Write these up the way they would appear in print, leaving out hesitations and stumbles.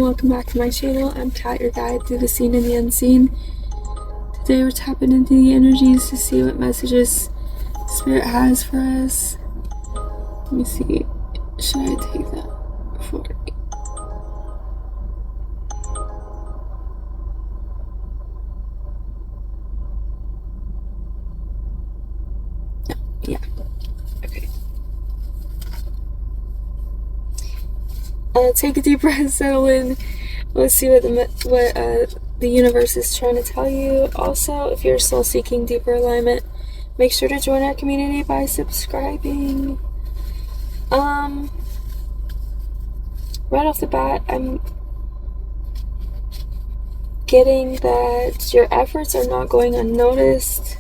welcome back to my channel. I'm Kat, your guide through the seen and the unseen. Today we're tapping into the energies to see what messages Spirit has for us. Let me see. Should I take that forward? Yeah. Okay. Take a deep breath, settle in. Let's see what the universe is trying to tell you. Also, if you're still seeking deeper alignment, make sure to join our community by subscribing. Right off the bat, I'm getting that your efforts are not going unnoticed,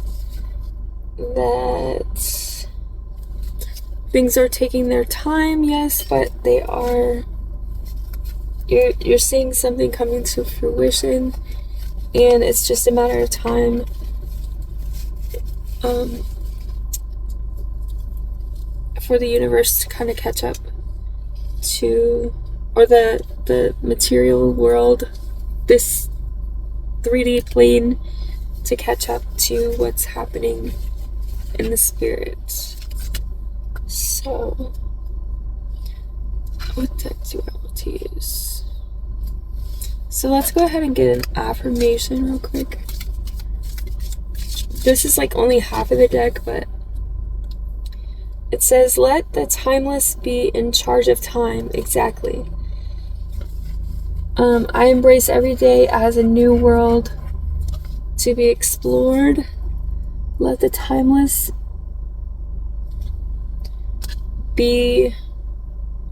that things are taking their time, yes, but they are, you're seeing something coming to fruition, and it's just a matter of time. For the universe to kind of catch up to, or the material world, this 3D plane, to catch up to what's happening in the spirit. So, what deck do I want to use? So let's go ahead and get an affirmation real quick. This is like only half of the deck, but it says, let the timeless be in charge of time. Exactly. I embrace every day as a new world to be explored. Let the timeless be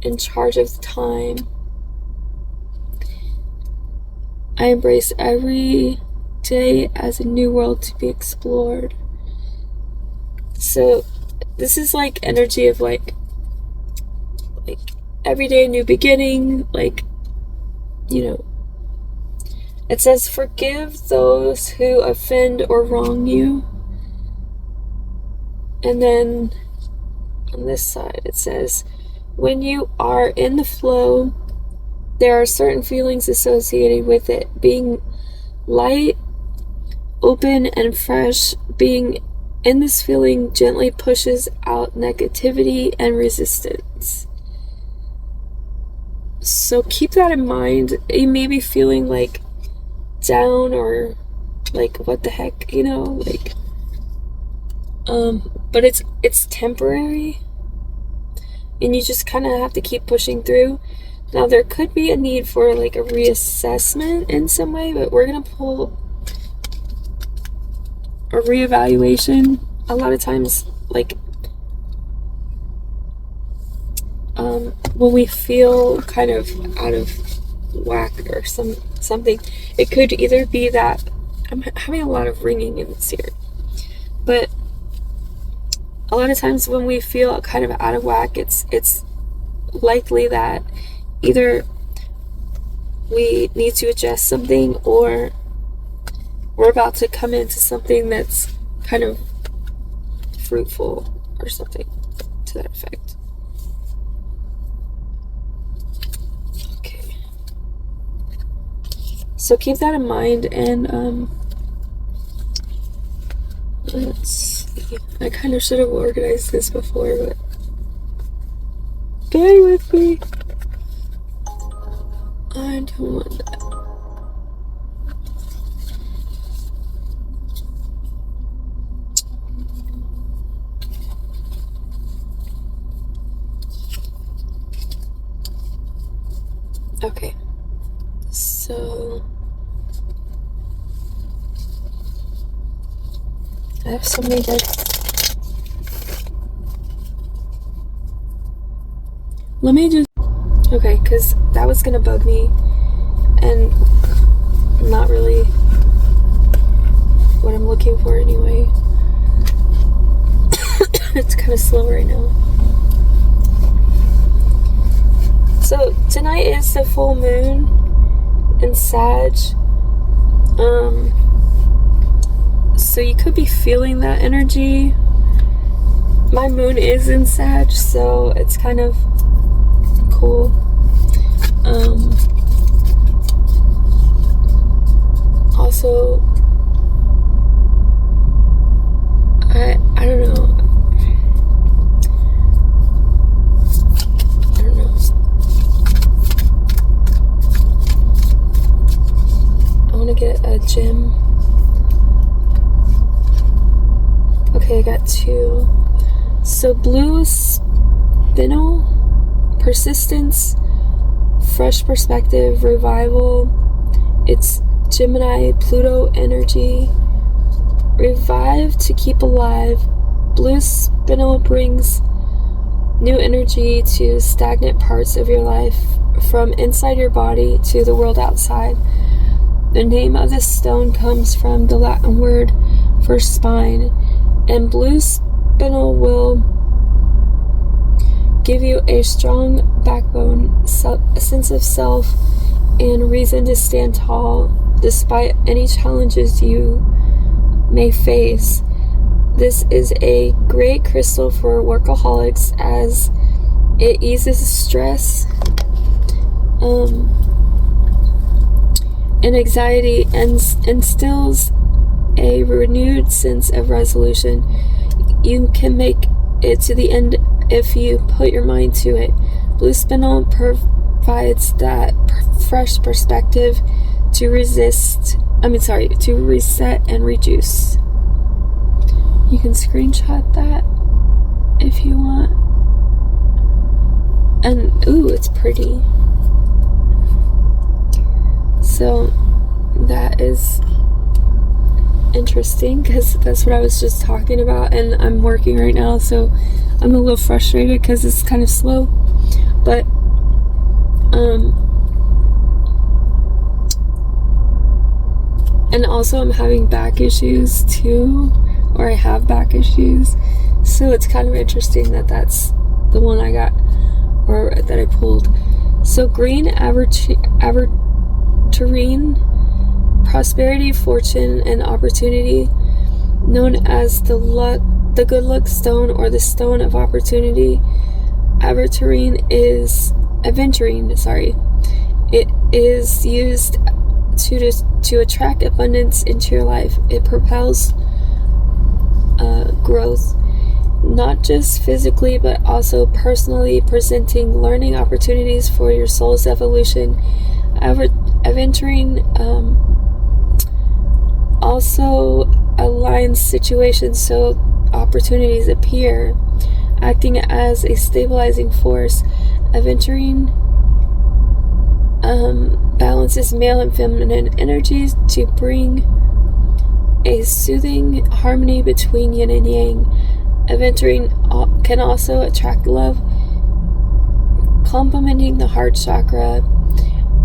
in charge of time. I embrace every day as a new world to be explored. So this is like energy of like every day a new beginning, like, you know. It says, forgive those who offend or wrong you. And then on this side it says, when you are in the flow, there are certain feelings associated with it. Being light, open, and fresh, being in this feeling gently pushes out negativity and resistance. So keep that in mind. You may be feeling like down or like what the heck, you know, like but it's temporary, and you just kind of have to keep pushing through. Now there could be a need for like a reassessment in some way, but we're gonna pull a reevaluation. A lot of times, like when we feel kind of out of whack or something, it could either be that I'm having a lot of ringing in this ear, but a lot of times when we feel kind of out of whack, it's likely that either we need to adjust something, or we're about to come into something that's kind of fruitful or something to that effect. Okay. So keep that in mind, and let's see. I kind of should have organized this before, but bear with me. I don't want that. Okay, so I have so many decks. Let me just, okay, because that was gonna bug me, and not really what I'm looking for anyway. It's kind of slow right now. So tonight is the full moon in Sag. So you could be feeling that energy. My moon is in Sag, so it's kind of cool. So I don't know. I want to get a gem. Okay, I got 2. So blue spinel, persistence, fresh perspective, revival. It's Gemini, Pluto energy. Revive, to keep alive. Blue spinel brings new energy to stagnant parts of your life, from inside your body to the world outside. The name of this stone comes from the Latin word for spine, and blue spinel will give you a strong backbone, a sense of self, and reason to stand tall despite any challenges you may face. This is a great crystal for workaholics as it eases stress and anxiety, and instills a renewed sense of resolution. You can make it to the end if you put your mind to it. Blue spinel provides that fresh perspective to reset and rejuice. You can screenshot that if you want. And ooh, it's pretty. So that is interesting, because that's what I was just talking about, and I'm working right now, so I'm a little frustrated because it's kind of slow. But and also I'm having back issues too, or I have back issues, so it's kind of interesting that that's the one I got, or that I pulled. So green aventurine, prosperity, fortune, and opportunity, known as the good luck stone or the stone of opportunity. Aventurine. It is used to attract abundance into your life. It propels growth, not just physically but also personally, presenting learning opportunities for your soul's evolution. Aventurine also aligns situations so opportunities appear, acting as a stabilizing force. Aventurine balances male and feminine energies to bring a soothing harmony between yin and yang. Aventurine can also attract love, complementing the heart chakra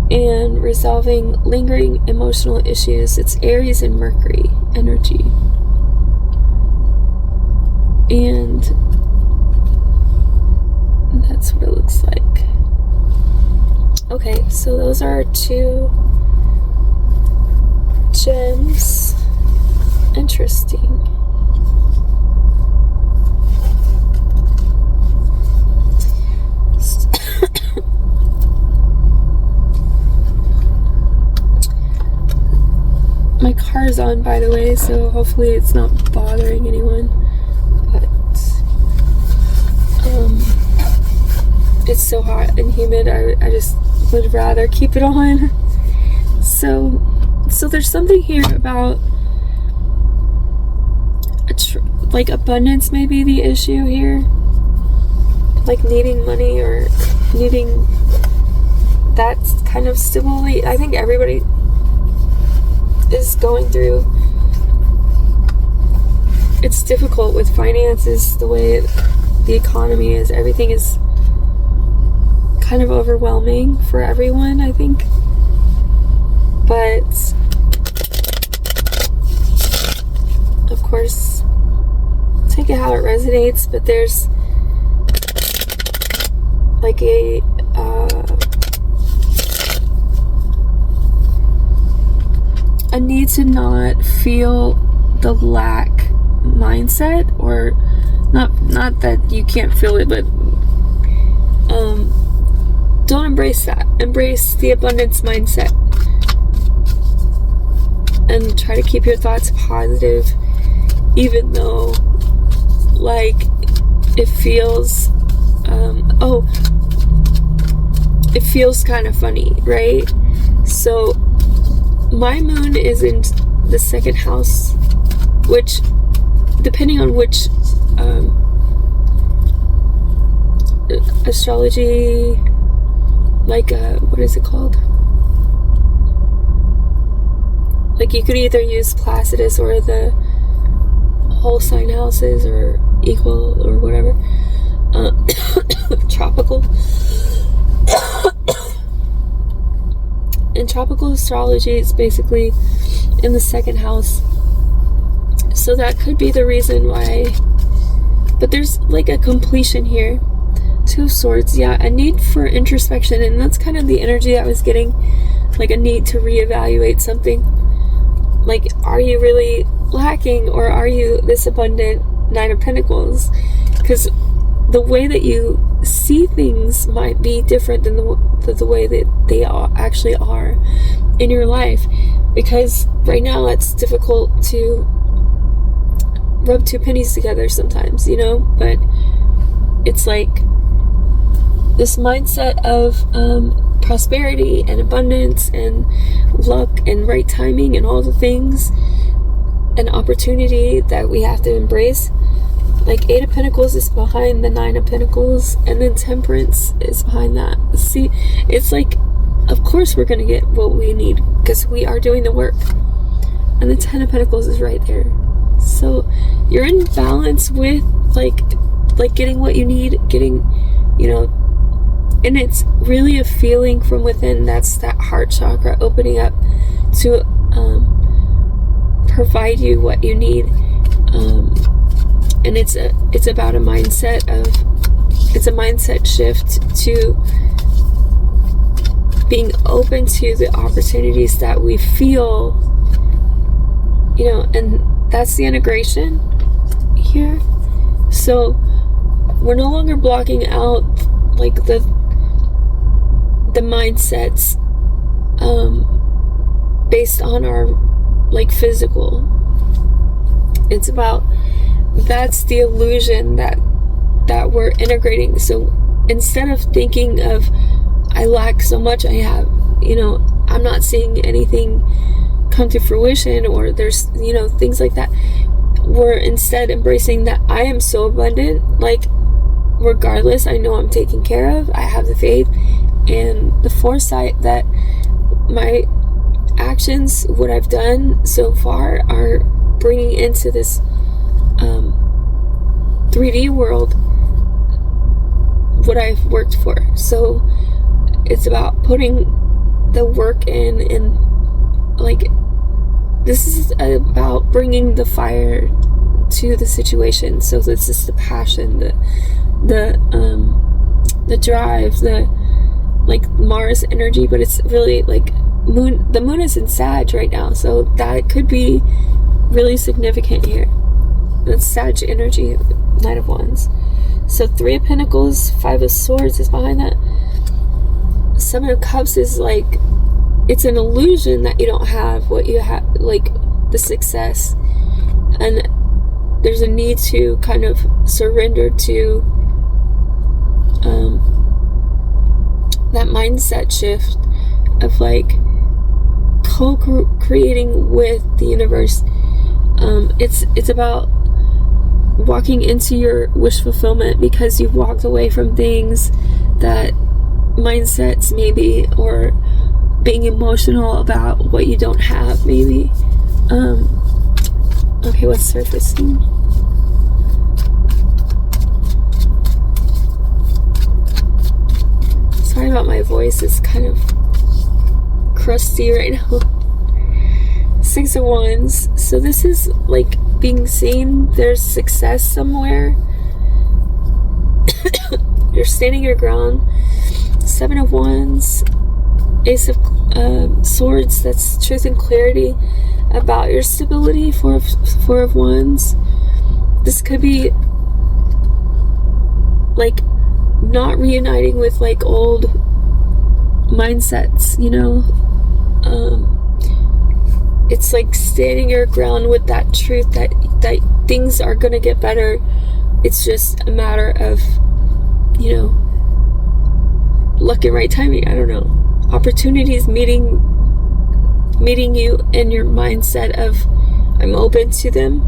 and resolving lingering emotional issues. It's Aries and Mercury energy. And that's what it looks like. Okay, so those are 2 gems. Interesting. My car's on, by the way, so hopefully it's not bothering anyone. But it's so hot and humid, I just would rather keep it on. So there's something here about like abundance may be the issue here, like needing money or needing that kind of stability. I think everybody is going through. It's difficult with finances, the way the economy is. Everything is kind of overwhelming for everyone, I think. But of course, take it how it resonates. But there's like a need to not feel the lack mindset, or not that you can't feel it, but don't embrace that. Embrace the abundance mindset. and try to keep your thoughts positive, even though like it feels it feels kind of funny, right? So my moon is in the second house, which, depending on which astrology, like what is it called? Like, you could either use Placidus or the whole sign houses, or equal, or whatever. Tropical. And tropical astrology is basically in the second house. So that could be the reason why. But there's like a completion here. Two of Swords, yeah, a need for introspection, and that's kind of the energy I was getting, like a need to reevaluate something. Like, are you really lacking, or are you this abundant? Nine of Pentacles? Because the way that you see things might be different than the way that they actually are in your life. Because right now it's difficult to rub two pennies together sometimes, you know? But it's like this mindset of prosperity and abundance and luck and right timing and all the things and opportunity that we have to embrace. Like, Eight of Pentacles is behind the Nine of Pentacles, and then Temperance is behind that. See, it's like, of course we're gonna get what we need because we are doing the work. And the Ten of Pentacles is right there. So you're in balance with like getting what you need, getting, you know, and it's really a feeling from within. That's that heart chakra opening up to provide you what you need. And it's about a mindset shift to being open to the opportunities that we feel, you know, and that's the integration here. So we're no longer blocking out like the mindsets based on our like physical. It's about, that's the illusion that we're integrating. So instead of thinking of, I lack so much, I have, you know, I'm not seeing anything come to fruition, or there's, you know, things like that, we're instead embracing that I am so abundant, like regardless, I know I'm taken care of. I have the faith and the foresight that my actions, what I've done so far, are bringing into this 3D world what I've worked for. So it's about putting the work in, and like, this is about bringing the fire to the situation. So this is the passion, the drive, the like Mars energy, but it's really like the moon is in Sag right now, so that could be really significant here. That's Sag energy, Knight of Wands. So Three of Pentacles, Five of Swords is behind that. Seven of Cups is like, it's an illusion that you don't have what you have, like the success, and there's a need to kind of surrender to that mindset shift of like co-creating with the universe. It's about walking into your wish fulfillment because you've walked away from things, that mindsets maybe, or being emotional about what you don't have maybe. Okay, what's surfacing? Sorry about my voice, it's kind of crusty right now. Six of Wands. So this is like being seen. There's success somewhere. You're standing your ground. Seven of Wands. Ace of Swords. That's truth and clarity about your stability. Four of Wands. This could be like not reuniting with like old mindsets, you know. it's like standing your ground with that truth that things are gonna get better. It's just a matter of, you know, luck and right timing. I don't know. Opportunities meeting you in your mindset of, I'm open to them.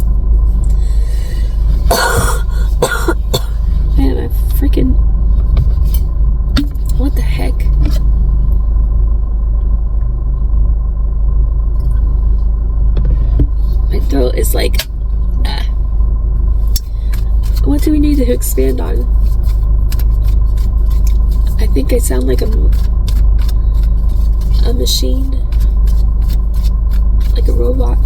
Man, I freaking, what the heck? My throat is like, What do we need to expand on? I think I sound like a machine, like a robot.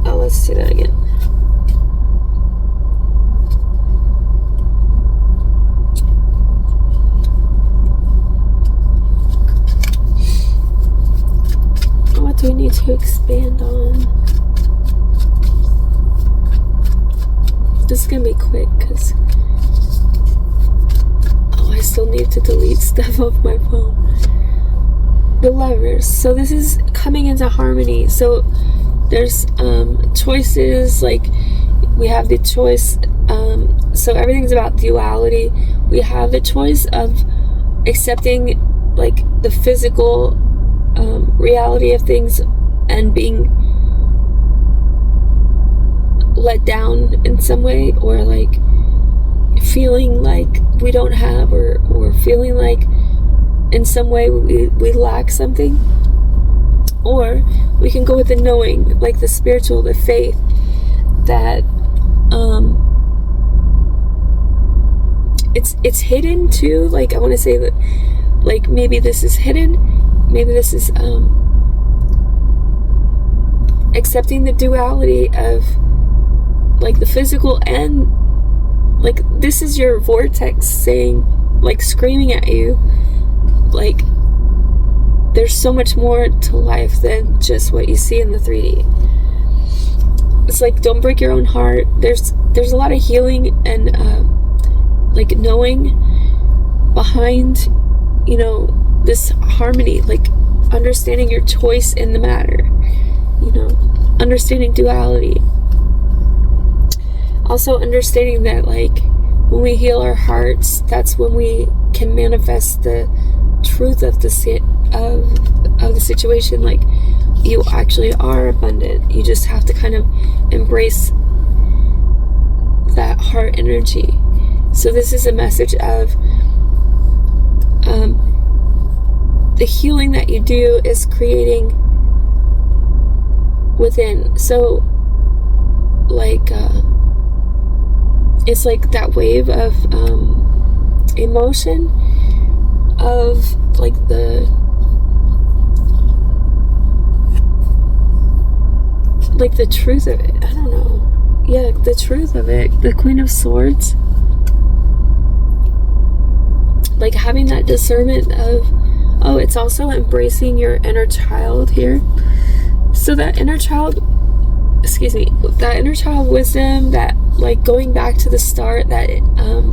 Oh, let's do that again. What do we need to expand on? This is gonna be quick because I still need to delete stuff off my phone. The levers. So this is coming into harmony. So there's choices, like we have the choice, so everything's about duality. We have the choice of accepting like the physical reality of things and being let down in some way, or like feeling like we don't have, or feeling like in some way we lack something. Or we can go with the knowing, like the spiritual, the faith, that it's hidden too. Like I want to say that, like maybe this is hidden, maybe this is accepting the duality of like the physical, and like this is your vortex saying, like screaming at you, like there's so much more to life than just what you see in the 3D. It's like, don't break your own heart. There's a lot of healing and like knowing behind, you know, this harmony, like understanding your choice in the matter, you know, understanding duality. Also understanding that like when we heal our hearts, that's when we can manifest the truth of the situation. Like you actually are abundant. You just have to kind of embrace that heart energy. So this is a message of the healing that you do is creating within. So like it's like that wave of emotion of like the truth of it. I don't know. Yeah, the truth of it. The Queen of Swords. Like having that discernment of, oh, it's also embracing your inner child here. So that inner child, that inner child wisdom, that like going back to the start, that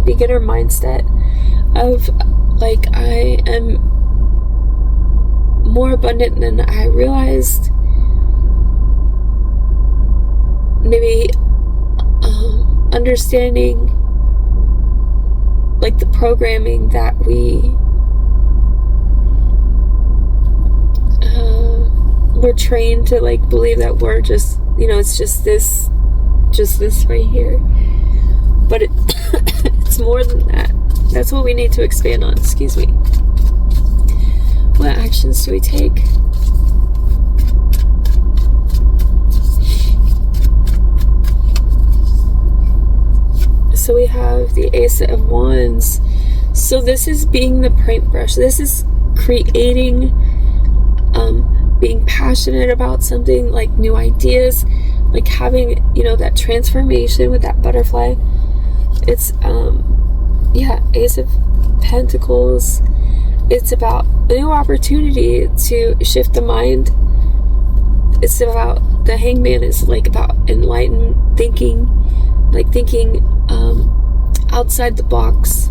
beginner mindset of like, I am more abundant than I realized. Maybe understanding like the programming that we're trained to like believe that we're just, you know, it's just this right here, but it's more than that. That's what we need to expand on. Excuse me. What actions do we take? So we have the Ace of Wands. So this is being the paintbrush. This is creating, being passionate about something, like new ideas, like having, you know, that transformation with that butterfly. It's, Ace of Pentacles. It's about a new opportunity to shift the mind. It's about, the Hangman is like about enlightened thinking, like thinking outside the box.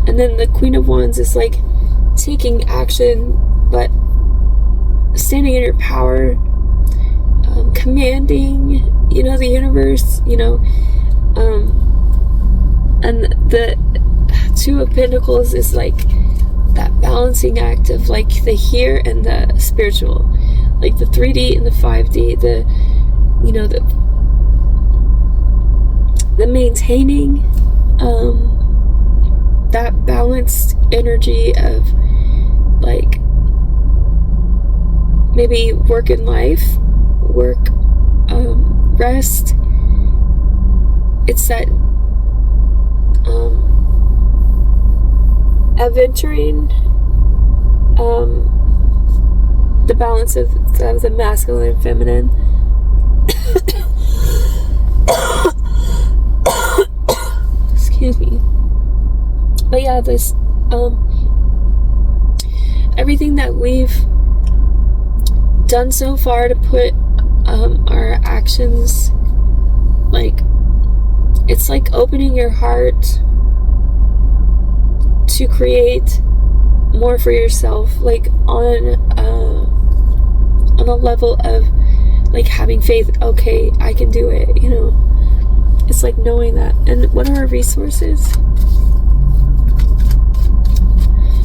And then the Queen of Wands is like taking action, but standing in your power, commanding, the universe, and the Two of Pentacles is like that balancing act of like the here and the spiritual, like the 3D and the 5D, the maintaining that balanced energy of like maybe work in life, work, rest. It's that adventuring, the balance of the masculine and feminine. Excuse me. But yeah, this everything that we've done so far to put our actions, like, it's like opening your heart to create more for yourself, like on a level of like having faith. Okay, I can do it, it's like knowing that. And what are our resources?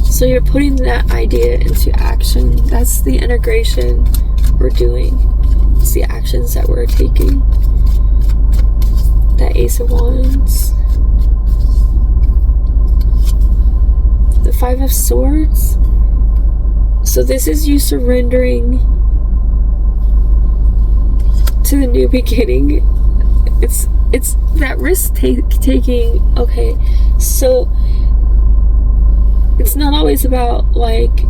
So you're putting that idea into action. That's the integration we're doing. It's the actions that we're taking. That Ace of Wands. The Five of Swords. So this is you surrendering to the new beginning. It's that risk taking. Okay, so it's not always about like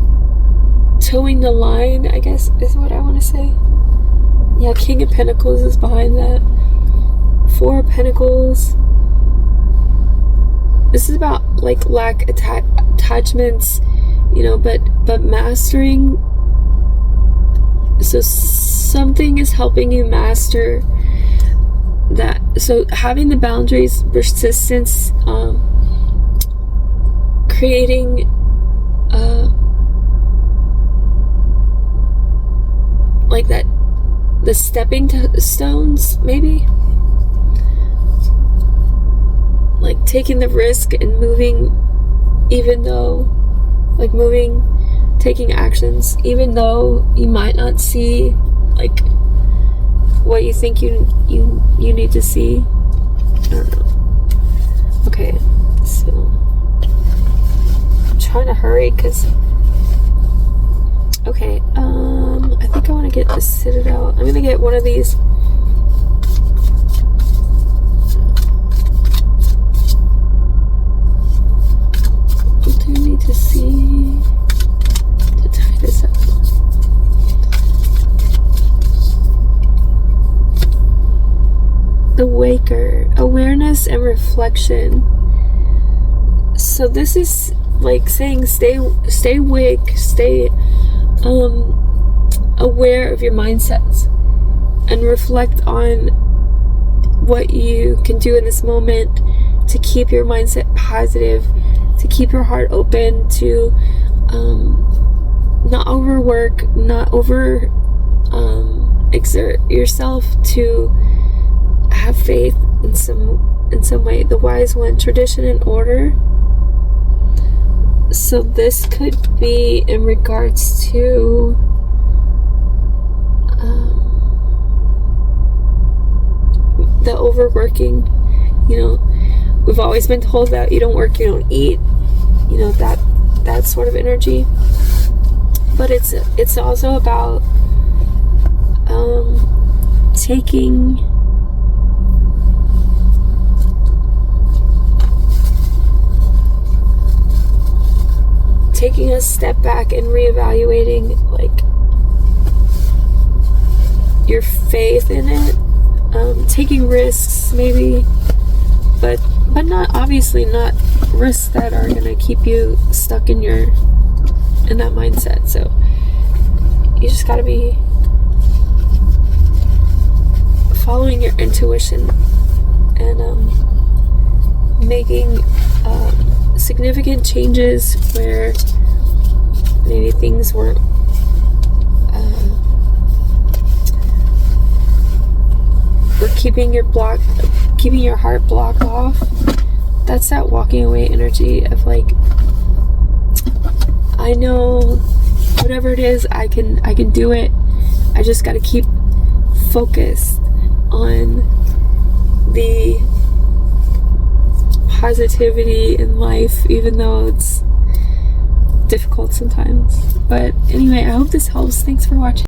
towing the line, I guess is what I want to say. Yeah, King of Pentacles is behind that. Four of Pentacles. This is about like lack attachments, but mastering. So something is helping you master that. So having the boundaries, persistence, creating like that, the stepping stones, maybe like taking the risk and moving, even though like taking actions even though you might not see like what you think you need to see. I don't know. Okay, so I'm trying to hurry because okay, I think I want to get this sitted out. I'm gonna get one of these. What do you need to see to tie this up? The Waker, awareness and reflection. So this is like saying stay awake, stay aware of your mindsets and reflect on what you can do in this moment to keep your mindset positive, to keep your heart open, to not overwork, not over exert yourself, to have faith in some way. The Wise One, tradition and order. So this could be in regards to the overworking. We've always been told that you don't work, you don't eat, that sort of energy. But it's also about taking a step back and reevaluating like your faith in it, taking risks maybe, but not obviously not risks that are gonna keep you stuck in that mindset. So you just gotta be following your intuition and making significant changes where maybe things weren't keeping your heart blocked off, that's that walking away energy of like, I know whatever it is, I can do it. I just got to keep focused on the positivity in life, even though it's difficult sometimes. But anyway, I hope this helps. Thanks for watching.